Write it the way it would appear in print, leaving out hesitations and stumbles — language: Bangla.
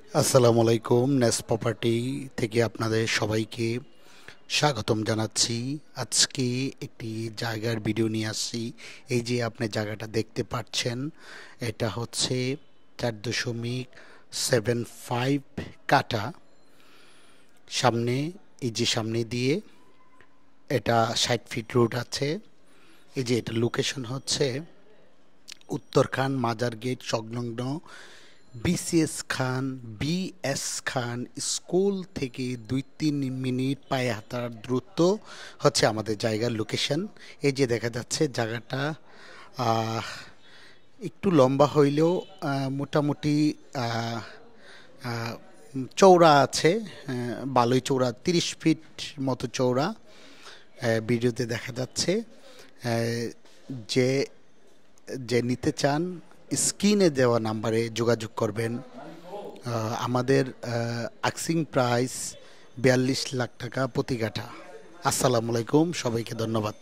আসসালামু আলাইকুম। নেস প্রপার্টি থেকে আপনাদের সবাইকে স্বাগতম জানাচ্ছি। আজকে একটি জায়গার ভিডিও নিয়ে আসছি। এই যে আপনি জায়গাটা দেখতে পাচ্ছেন, এটা হচ্ছে 4.75 কাঠা। সামনে, এই যে সামনে দিয়ে এটা 60 ফিট রোড আছে। এই যে এটা লোকেশন হচ্ছে উত্তরখান মাজার গেট সংলগ্ন বিএস খান স্কুল থেকে 2-3 মিনিট পায়ে হাঁটার দূরত্ব হচ্ছে আমাদের জায়গার লোকেশন। এই যে দেখা যাচ্ছে জায়গাটা আহ, একটু লম্বা হইলেও মোটামুটি আহ, আহ, চওড়া আছে। ভালোই চওড়া, 30 ফিট মতো চওড়া। ভিডিওতে দেখা যাচ্ছে। যে যে নিতে চান স্ক্রিনে দেওয়া নাম্বারে যোগাযোগ করবেন। আমাদের আস্কিং প্রাইস 42 লাখ টাকা প্রতি কাঠা। আসসালামু আলাইকুম, সবাইকে ধন্যবাদ।